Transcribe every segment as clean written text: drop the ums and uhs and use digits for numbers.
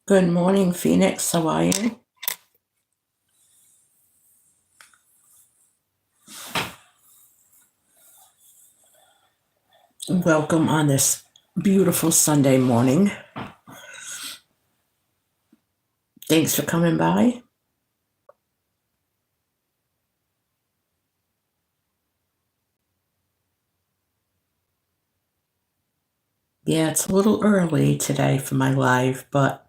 Good morning, Phoenix. How are you? Welcome on this beautiful Sunday morning. Thanks for coming by. Yeah, it's a little early today for my live, but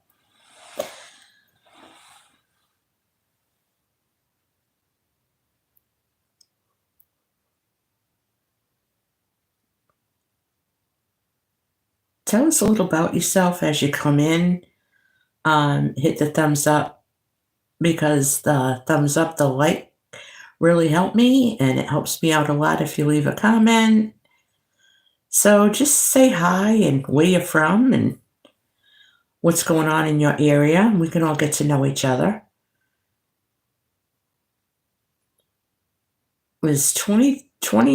tell us a little about yourself as you come in. Hit the thumbs up because the thumbs up, the like really help me and it helps me out a lot if you leave a comment. So just say hi and where you're from and what's going on in your area. We can all get to know each other. There's 20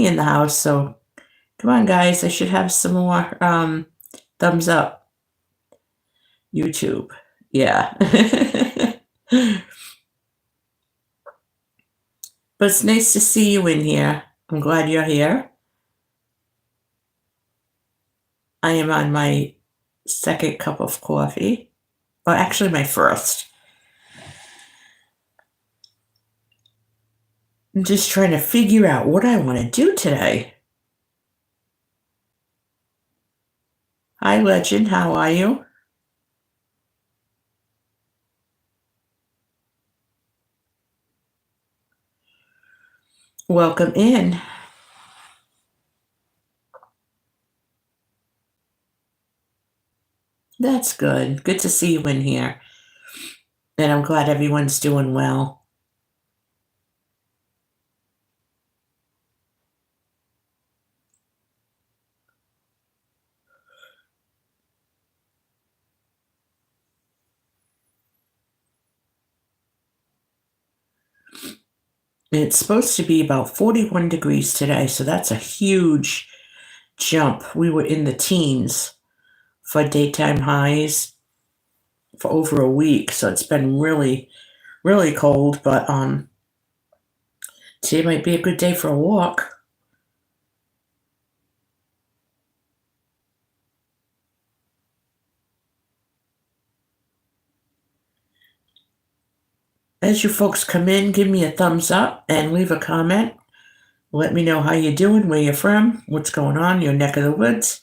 in the house, so come on, guys. I should have some more thumbs up. YouTube. Yeah. But it's nice to see you in here. I'm glad you're here. I am on my second cup of coffee. Well, actually, my first. I'm just trying to figure out what I want to do today. Hi, Legend. How are you? Welcome in. That's good. Good to see you in here. And I'm glad everyone's doing well. It's supposed to be about 41 degrees today, so that's a huge jump. We were in the teens for daytime highs for over a week, so it's been really, really cold, but today might be a good day for a walk. As you folks come in, give me a thumbs up and leave a comment. Let me know how you're doing, where you're from, what's going on, your neck of the woods.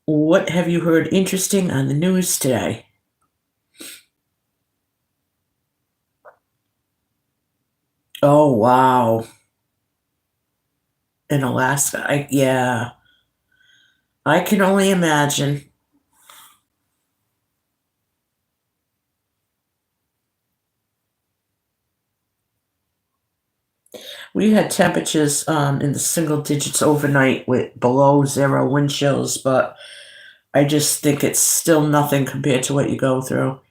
What have you heard interesting on the news today? Oh, wow. In Alaska, yeah. I can only imagine. We had temperatures in the single digits overnight with below zero wind chills, but I just think it's still nothing compared to what you go through.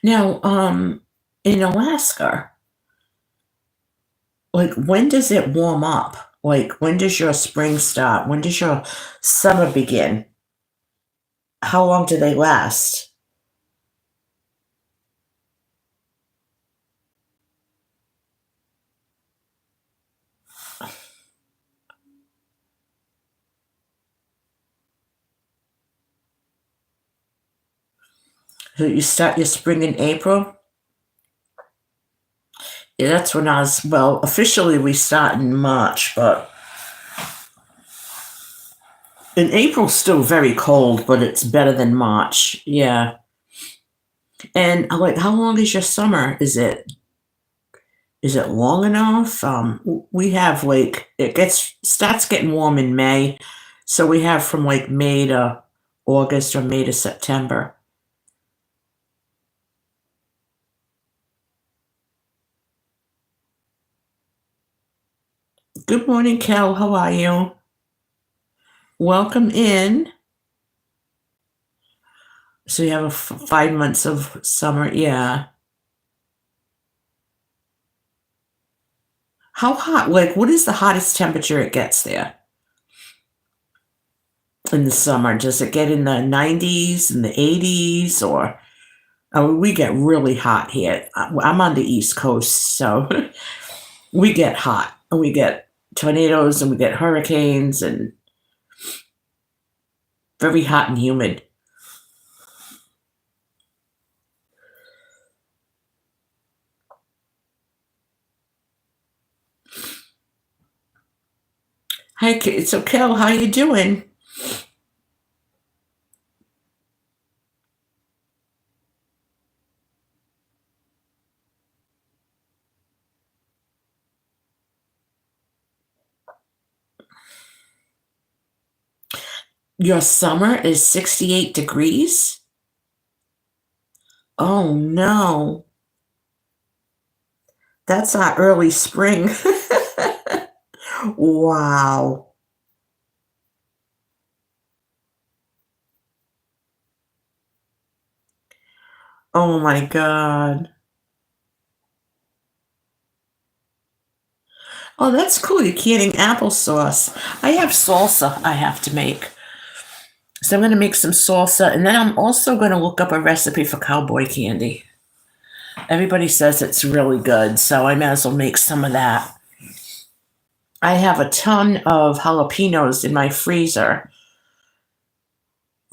Now, in Alaska, like when does it warm up? Like when does your spring start? When does your summer begin? How long do they last? So you start your spring in April? Yeah, that's when well, officially we start in March, but in April's still very cold, but it's better than March. Yeah. And like, how long is your summer? Is it long enough? We have like it gets starts getting warm in May, so we have from like May to August or May to September. Good morning, Kel. How are you? Welcome in. So you have 5 months of summer. Yeah. How hot? Like, what is the hottest temperature it gets there in the summer? Does it get in the 90s and the 80s, or we get really hot here. I'm on the East Coast, so we get hot. And we get tornadoes and we get hurricanes and very hot and humid. Hi, so Kel, how you doing? Your summer is 68 degrees? Oh no. That's not early spring. Wow. Oh my God. Oh, that's cool. You're canning applesauce. I have salsa I have to make. So I'm going to make some salsa, and then I'm also going to look up a recipe for cowboy candy. Everybody says it's really good, so I might as well make some of that. I have a ton of jalapenos in my freezer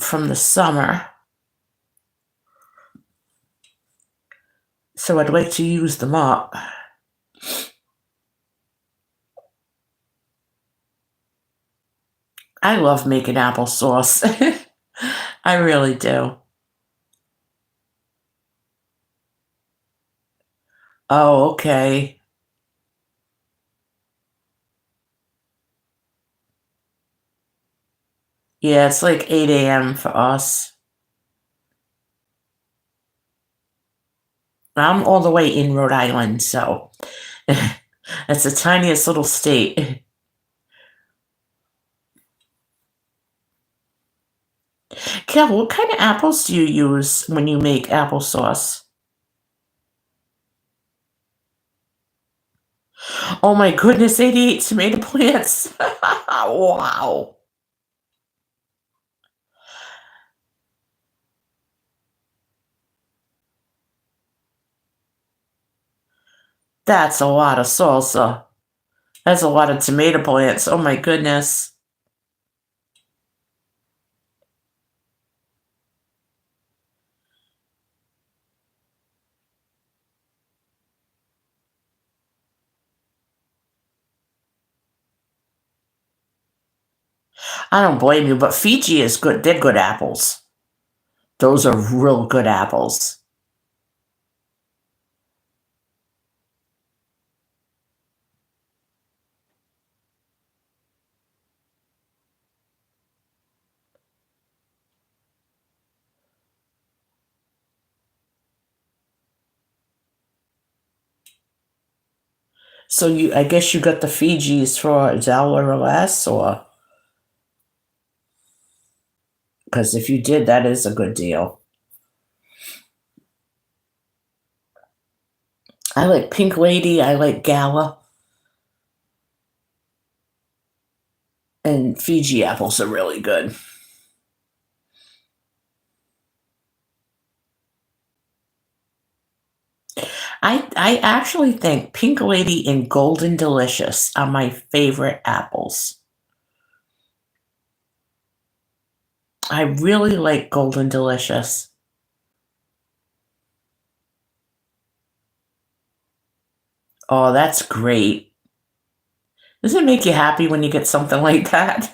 from the summer, so I'd like to use them up. I love making applesauce. I really do. Oh, okay. Yeah, it's like 8 a.m. for us. I'm all the way in Rhode Island, so it's the tiniest little state. Kel, what kind of apples do you use when you make applesauce? Oh my goodness, 88 tomato plants. Wow. That's a lot of salsa. That's a lot of tomato plants. Oh my goodness. I don't blame you, but Fiji is good. They're good apples. Those are real good apples. So I guess you got the Fijis for $1 or less, or because if you did, that is a good deal. I like Pink Lady. I like Gala, and Fiji apples are really good. I actually think Pink Lady and Golden Delicious are my favorite apples. I really like Golden Delicious. Oh, that's great. Does it make you happy when you get something like that?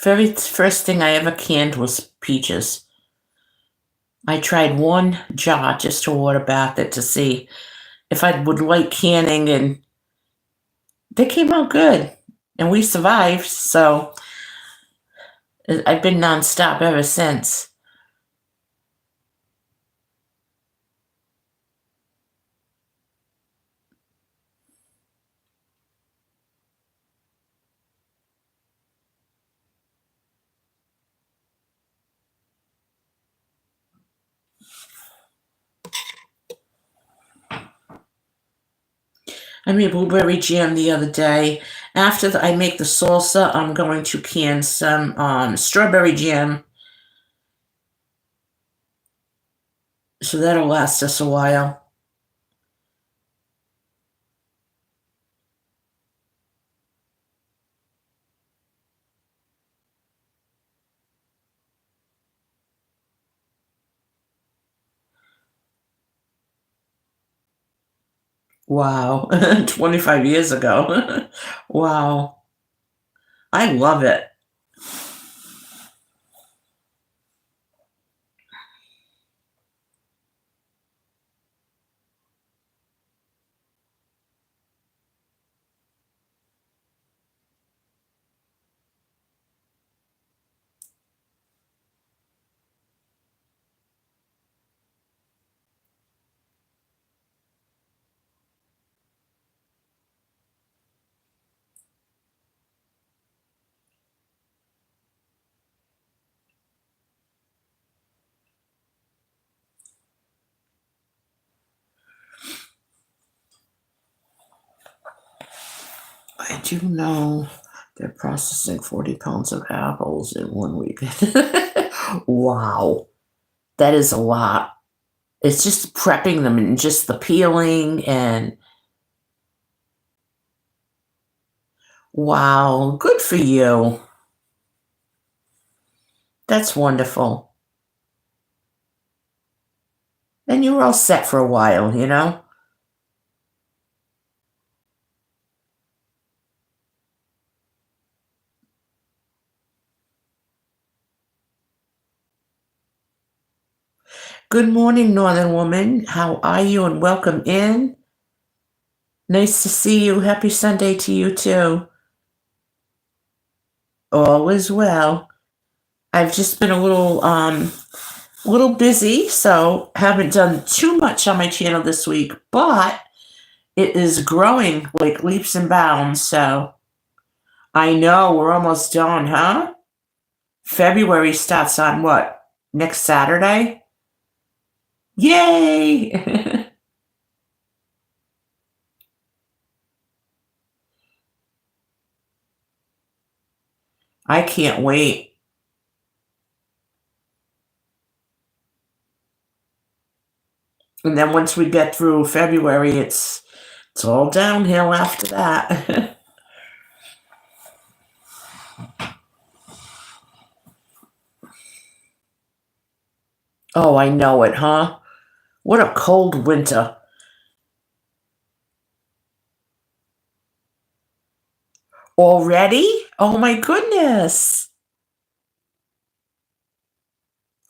Very first thing I ever canned was peaches. I tried one jar just to water bath it to see if I would like canning, and they came out good. And we survived, so I've been nonstop ever since. I made blueberry jam the other day. After I make the salsa, I'm going to can some strawberry jam, so that'll last us a while. Wow, 25 years ago. Wow, I love it. I do know they're processing 40 pounds of apples in 1 week. Wow, that is a lot. It's just prepping them and just the peeling and wow, good for you. That's wonderful. And you were all set for a while, you know? Good morning, Northern Woman. How are you? And welcome in. Nice to see you. Happy Sunday to you, too. All is well. I've just been a little busy, so haven't done too much on my channel this week, but it is growing like leaps and bounds, so I know we're almost done, huh? February starts on what? Next Saturday? Yay! I can't wait. And then once we get through February, it's all downhill after that. Oh, I know it, huh? What a cold winter. Already? Oh my goodness.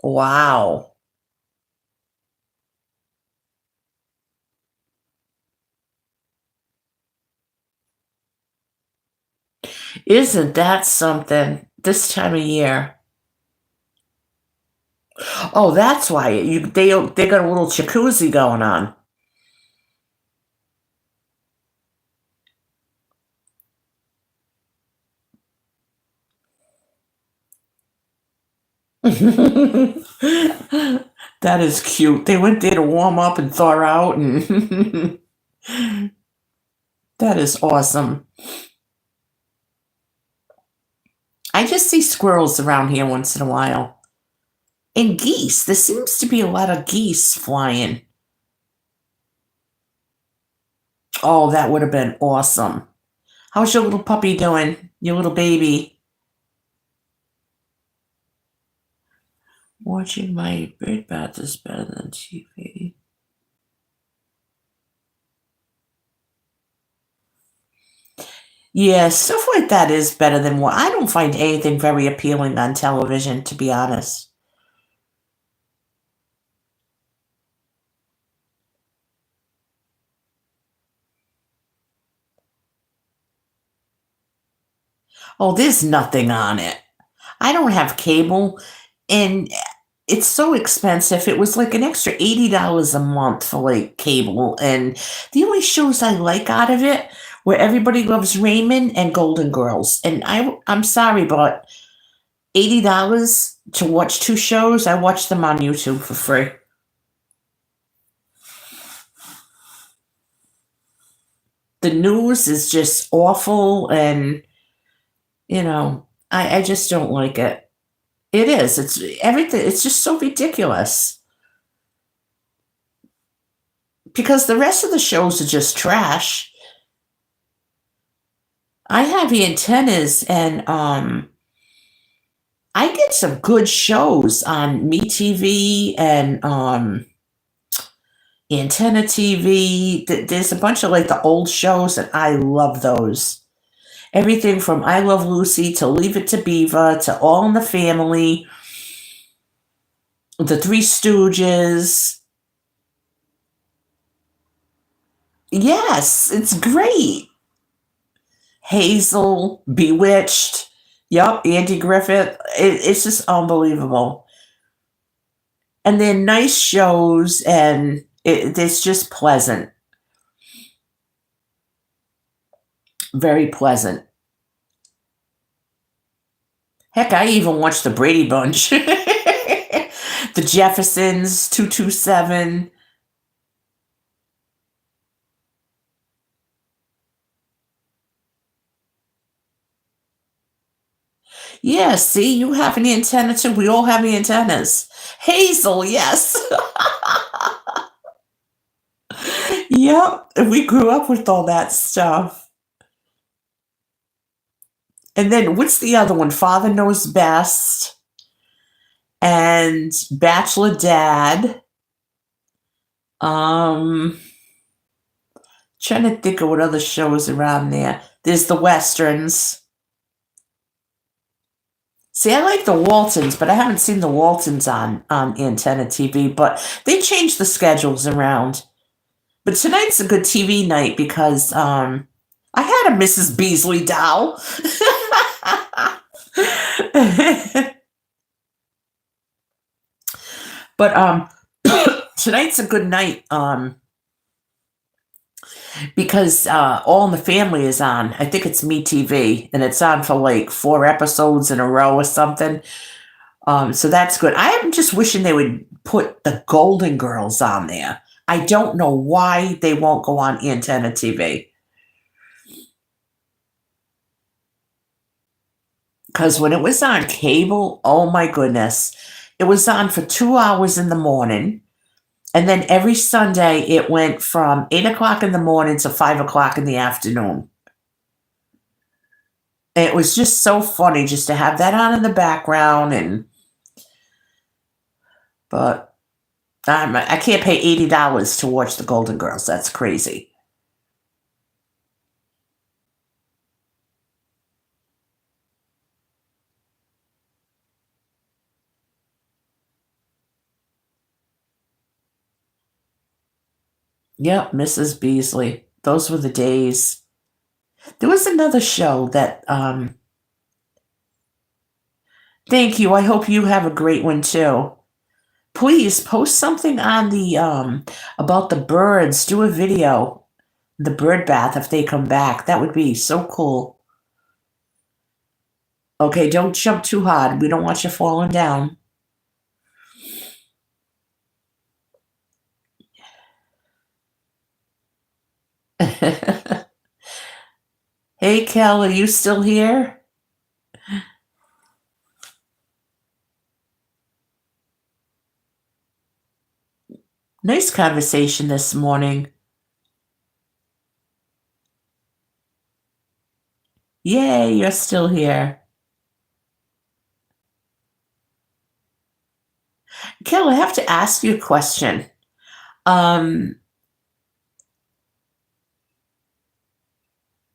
Wow. Isn't that something this time of year? Oh, that's why they got a little jacuzzi going on. That is cute. They went there to warm up and thaw out, and that is awesome. I just see squirrels around here once in a while. And geese. There seems to be a lot of geese flying. Oh, that would have been awesome. How's your little puppy doing? Your little baby? Watching my bird bath is better than TV. Yeah, stuff like that is better than what I don't find anything very appealing on television, to be honest. Oh, there's nothing on it. I don't have cable, and it's so expensive. It was like an extra $80 a month for like cable, and the only shows I like out of it were Everybody Loves Raymond and Golden Girls. And I'm sorry, but $80 to watch two shows, I watch them on YouTube for free. The news is just awful, and I just don't like it. It is. It's everything. It's just so ridiculous because the rest of the shows are just trash. I have antennas, and I get some good shows on MeTV and Antenna TV. There's a bunch of like the old shows, and I love those. Everything from I Love Lucy to Leave It to Beaver to All in the Family, The Three Stooges. Yes, it's great. Hazel, Bewitched. Yup, Andy Griffith. It's just unbelievable. And they're nice shows, and it's just pleasant. Very pleasant. Heck, I even watched the Brady Bunch. The Jeffersons, 227. Yeah, see, you have an antenna too. We all have antennas. Hazel, yes. Yep, we grew up with all that stuff. And then what's the other one? Father Knows Best and Bachelor Dad. Um, Trying to think of what other shows around there. There's the Westerns. See, I like the Waltons, but I haven't seen the Waltons on Antenna TV, but they changed the schedules around. But tonight's a good TV night because I had a Mrs. Beasley doll. But tonight's a good night because All in the Family is on. I think it's MeTV, and it's on for like 4 episodes in a row or something. So that's good. I am just wishing they would put the Golden Girls on there. I don't know why they won't go on Antenna TV. Because when it was on cable, oh my goodness, it was on for 2 hours in the morning. And then every Sunday, it went from 8 o'clock in the morning to 5 o'clock in the afternoon. And it was just so funny just to have that on in the background. But I can't pay $80 to watch the Golden Girls. That's crazy. Yep, Mrs. Beasley. Those were the days. There was another show that, thank you. I hope you have a great one too. Please post something on the, about the birds. Do a video, the bird bath if they come back. That would be so cool. Okay, don't jump too hard. We don't want you falling down. Hey, Kel, are you still here? Nice conversation this morning. Yay, you're still here. Kel, I have to ask you a question. Um,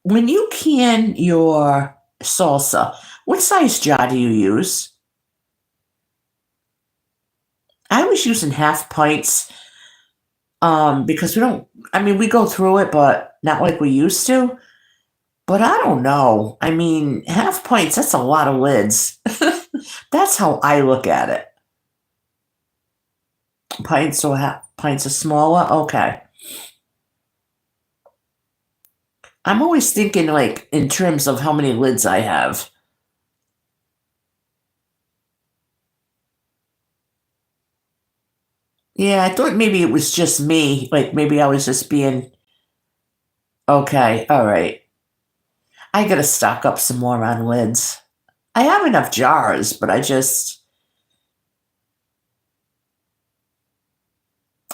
When you can your salsa, what size jar do you use? I was using half pints because we don't, I mean, we go through it, but not like we used to. But I don't know. I mean, half pints, that's a lot of lids. That's how I look at it. Pints are smaller? Okay. I'm always thinking like in terms of how many lids I have. Yeah, I thought maybe it was just me. Like maybe I was just being okay, all right. I gotta stock up some more on lids. I have enough jars, but as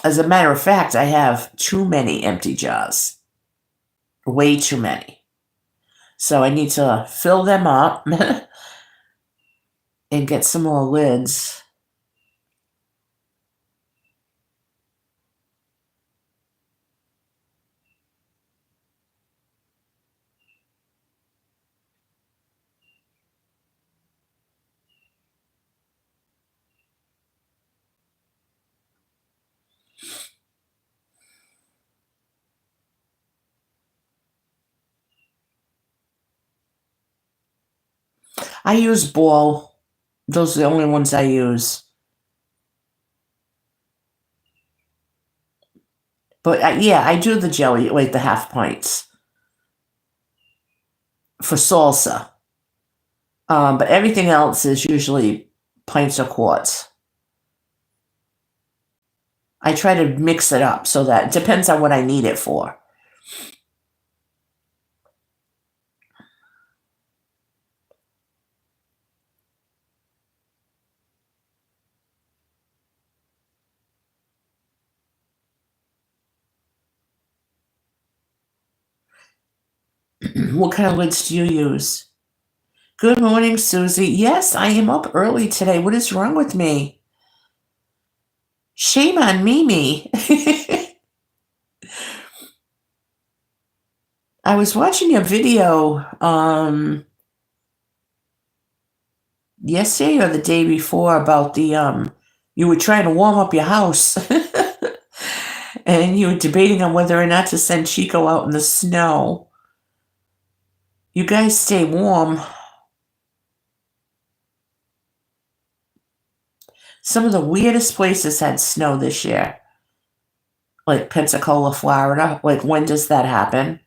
a matter of fact, I have too many empty jars. Way too many. So I need to fill them up and get some more lids. I use ball. Those are the only ones I use. But yeah, I do the jelly, like the half pints for salsa. But everything else is usually pints or quarts. I try to mix it up so that it depends on what I need it for. What kind of lids do you use? Good morning, Susie. Yes, I am up early today. What is wrong with me? Shame on Mimi. I was watching your video yesterday or the day before about the you were trying to warm up your house. And you were debating on whether or not to send Chico out in the snow. You guys stay warm. Some of the weirdest places had snow this year. Like Pensacola, Florida. Like, when does that happen?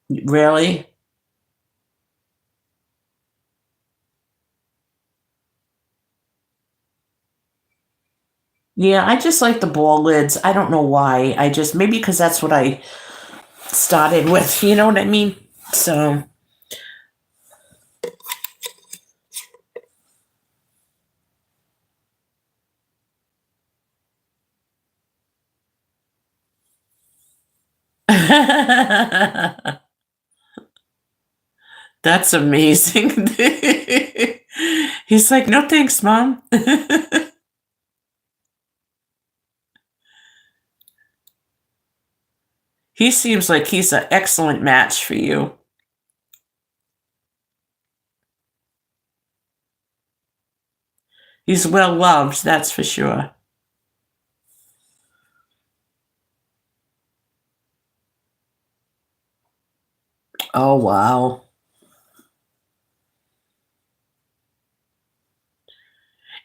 Really? Yeah, I just like the ball lids. I don't know why. I just, maybe because that's what I started with. You know what I mean? So, that's amazing. He's like, no thanks, Mom. He seems like he's an excellent match for you. He's well loved, that's for sure. Oh, wow.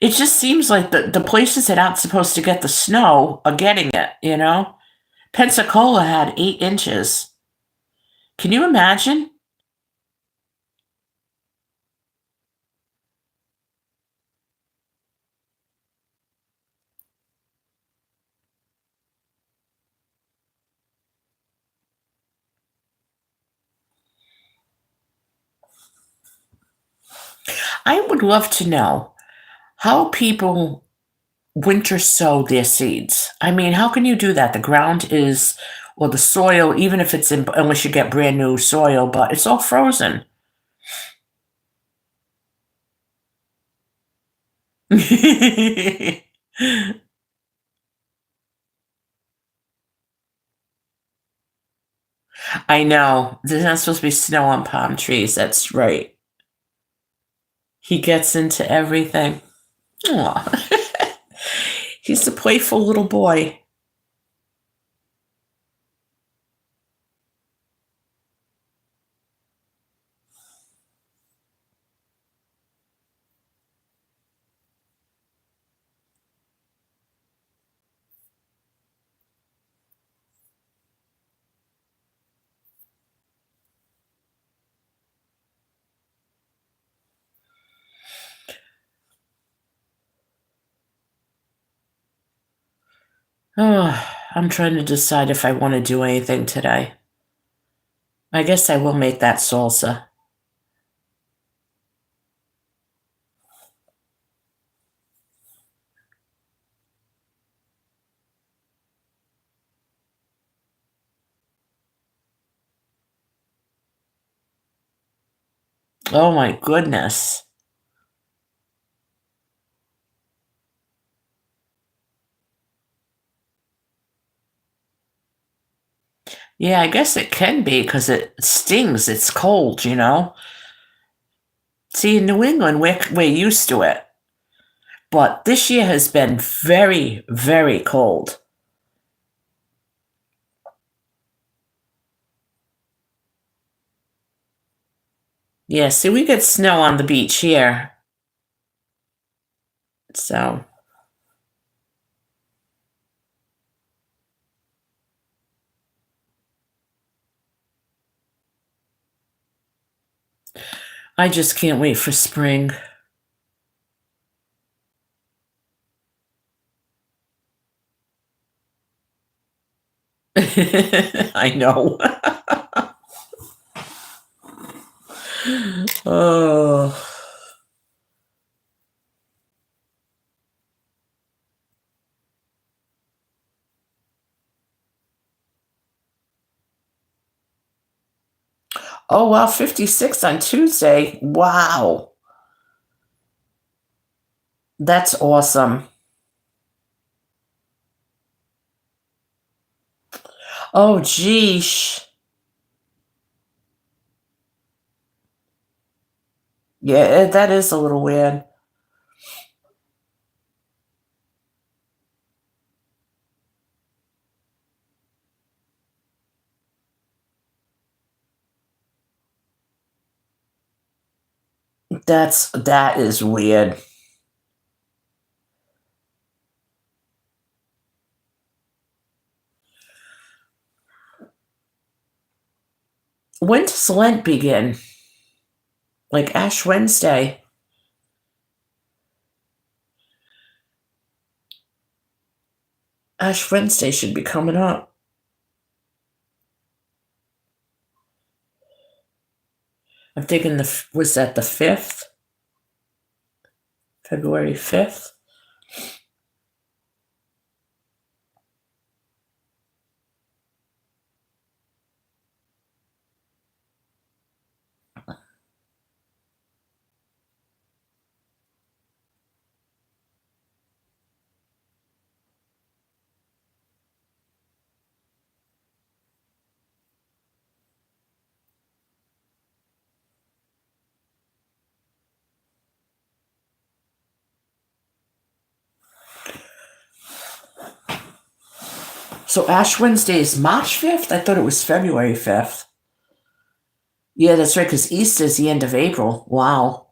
It just seems like the places that aren't supposed to get the snow are getting it, you know? Pensacola had 8 inches. Can you imagine? I would love to know How people winter sow their seeds. I mean, how can you do that? The ground is, or the soil, even if it's in, unless you get brand new soil, but it's all frozen. I know. There's not supposed to be snow on palm trees. That's right. He gets into everything. Aw. He's a playful little boy. Oh, I'm trying to decide if I want to do anything today. I guess I will make that salsa. Oh my goodness. Yeah, I guess it can be because it stings. It's cold, you know? See, in New England, we're used to it. But this year has been very, very cold. Yeah, see, we get snow on the beach here. So I just can't wait for spring. I know. Oh. Oh, wow, 56 on Tuesday. Wow. That's awesome. Oh, geesh. Yeah, that is a little weird. That is weird. When does Lent begin? Like Ash Wednesday. Ash Wednesday should be coming up. I'm thinking was that the 5th? February 5th? So Ash Wednesday is March 5th? I thought it was February 5th. Yeah, that's right, because Easter is the end of April. Wow.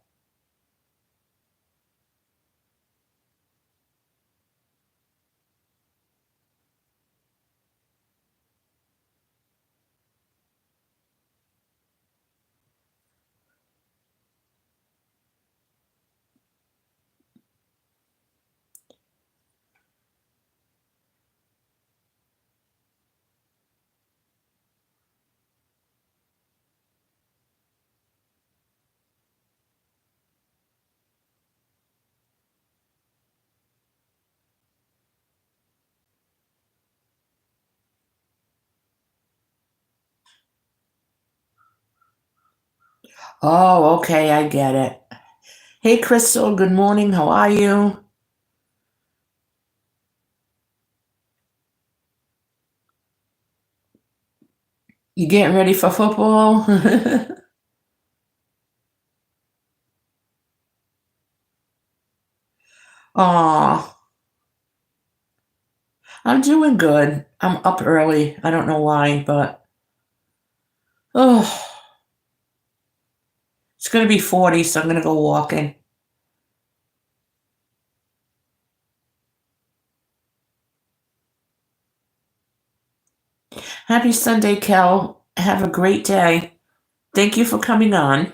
Oh, okay, I get it. Hey, Crystal, good morning. How are you? You getting ready for football? Aw, I'm doing good. I'm up early. I don't know why, but oh, it's gonna be 40, so I'm gonna go walking. Happy Sunday, Kel. Have a great day. Thank you for coming on.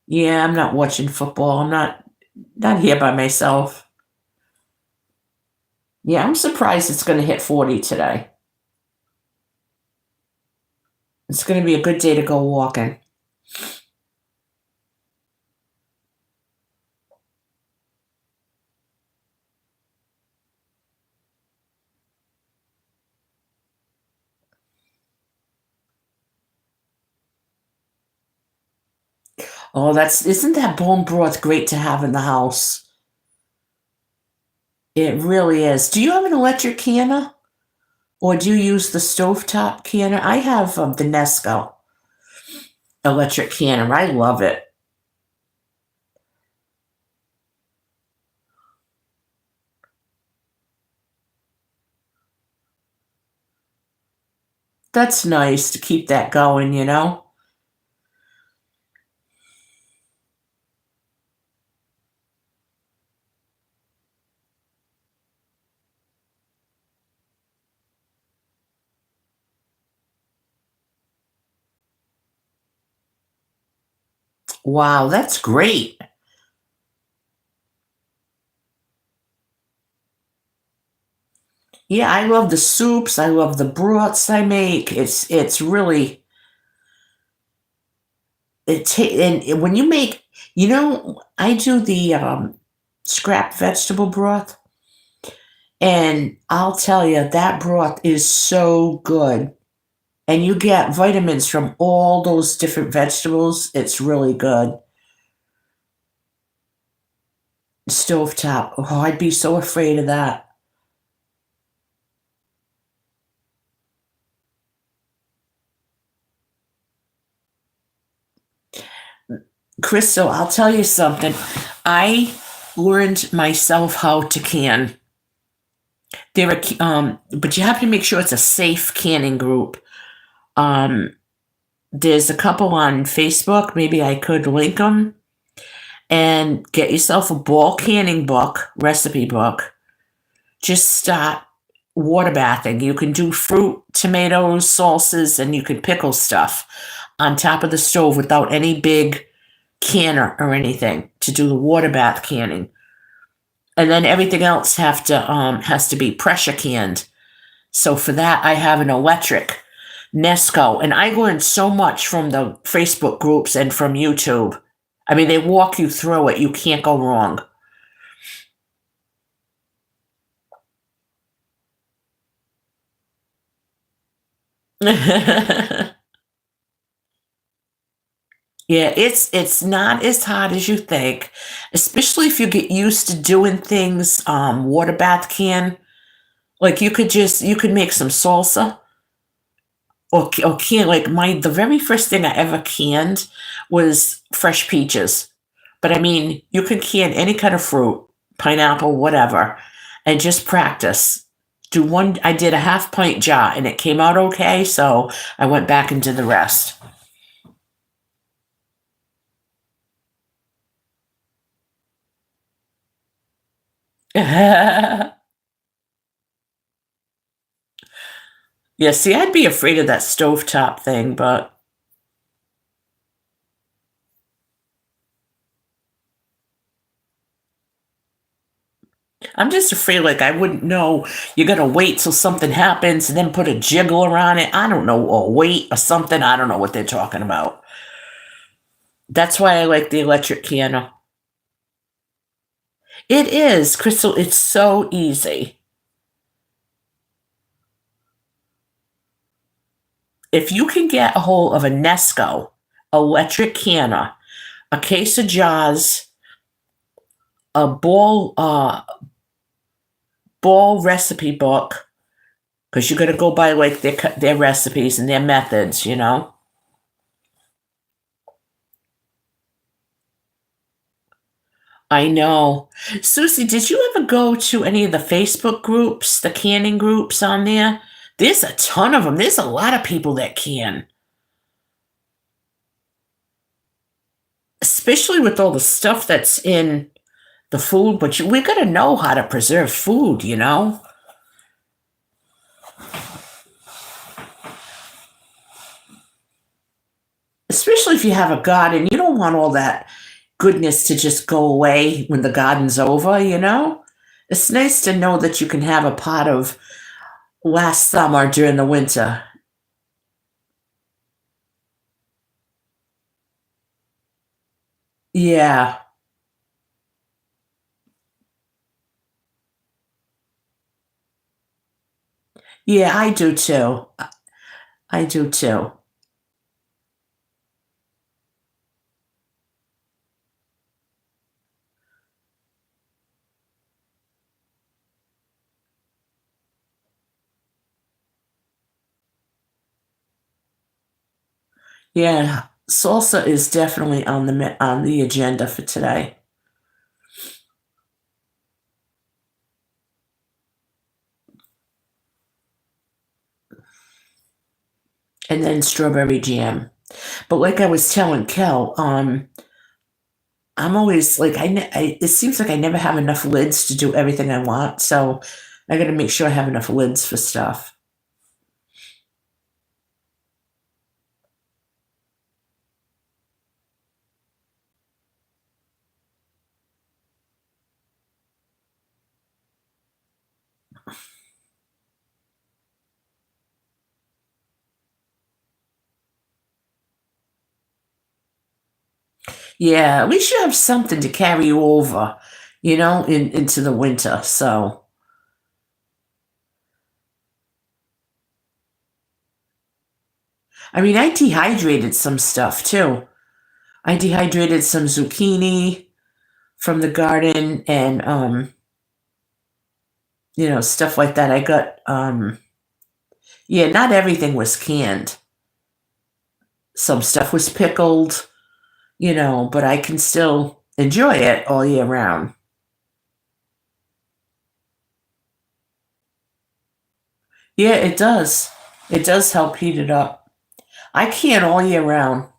Yeah, I'm not watching football. I'm not here by myself. Yeah, I'm surprised it's gonna hit 40 today. It's gonna be a good day to go walking. Oh, that's isn't that bone broth great to have in the house? It really is. Do you have an electric canner? Or do you use the stovetop canner? I have the Nesco electric canner. I love it. That's nice to keep that going. Wow, that's great. Yeah, I love the soups. I love the broths I make. It's really and when you make, I do the scrap vegetable broth, and I'll tell you that broth is so good. And you get vitamins from all those different vegetables. It's really good. Stovetop. Oh, I'd be so afraid of that. Crystal, I'll tell you something. I learned myself how to can. But you have to make sure it's a safe canning group. Um, there's a couple on Facebook. Maybe I could link them and get yourself a ball canning book, recipe book. Just start water bathing. You can do fruit, tomatoes, salsas, and you can pickle stuff on top of the stove without any big canner or anything to do the water bath canning. And then everything else has to be pressure canned. So for that, I have an electric Nesco, and I learned so much from the Facebook groups and from YouTube. I mean, they walk you through it. You can't go wrong. Yeah, it's not as hard as you think, especially if you get used to doing things water bath can. Like you could make some salsa or can like my the very first thing I ever canned was fresh peaches. But I mean, you can can any kind of fruit, pineapple, whatever, and just practice. I did a half pint jar and it came out okay, so I went back and did the rest. Yeah, see, I'd be afraid of that stovetop thing, but I'm just afraid like I wouldn't know. You gotta wait till something happens and then put a jiggler on it. I don't know, or wait or something. I don't know what they're talking about. That's why I like the electric piano. It is, Crystal, it's so easy. if you can get a hold of a Nesco electric canner, a case of jars, a ball recipe book, because you're gonna go by like their recipes and their methods, you know. I know. Susie, did you ever go to any of the Facebook groups, the canning groups on there? There's a ton of them. There's a lot of people that can, especially with all the stuff that's in the food. But we got to know how to preserve food, you know? Especially if you have a garden, you don't want all that goodness to just go away when the garden's over, you know? It's nice to know that you can have a pot of last summer during the winter. Yeah. Yeah, I do too. I do too. Yeah, salsa is definitely on on the agenda for today. And then strawberry jam. But like I was telling Kel, I'm always like it seems like I never have enough lids to do everything I want, so I got to make sure I have enough lids for stuff. Yeah, at least you have something to carry you over, you know, into the winter. So, I mean, I dehydrated some stuff too. I dehydrated some zucchini from the garden and stuff like that. I got yeah, not everything was canned. Some stuff was pickled, but I can still enjoy it all year round. Yeah, it does. It does help heat it up. I can all year round.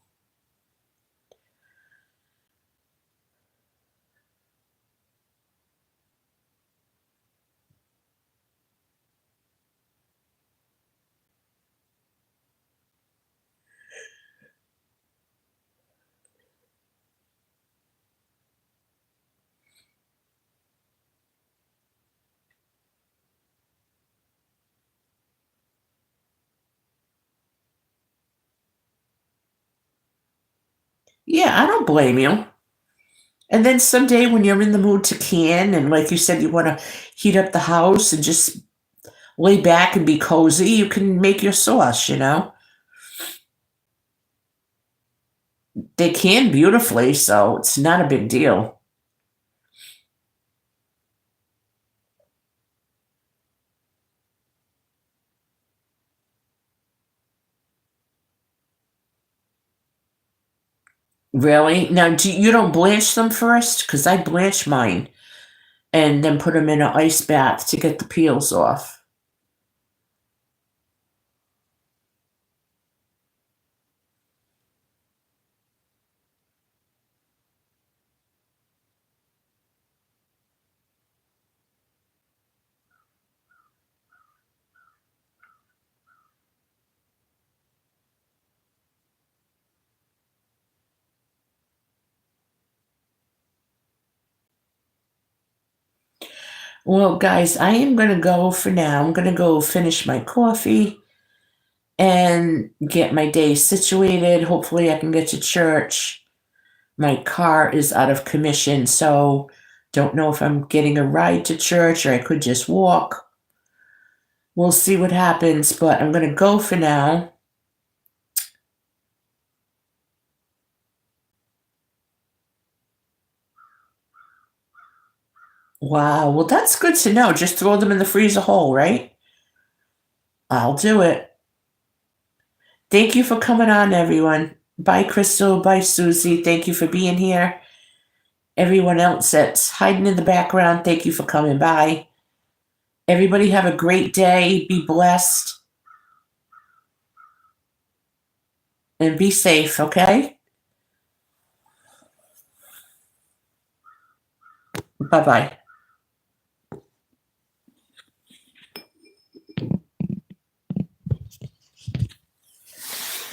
Yeah, I don't blame you. And then someday when you're in the mood to can, and like you said, you want to heat up the house and just lay back and be cozy, you can make your sauce, you know? They can beautifully, so it's not a big deal. Really? Now, you don't blanch them first? Because I blanch mine and then put them in an ice bath to get the peels off. Well, guys, I am going to go for now. I'm going to go finish my coffee and get my day situated. Hopefully, I can get to church. My car is out of commission, so don't know if I'm getting a ride to church or I could just walk. We'll see what happens, but I'm going to go for now. Wow. Well, that's good to know. Just throw them in the freezer whole, right? I'll do it. Thank you for coming on, everyone. Bye, Crystal. Bye, Susie. Thank you for being here. Everyone else that's hiding in the background, thank you for coming by. Everybody have a great day. Be blessed and be safe, okay? Bye bye.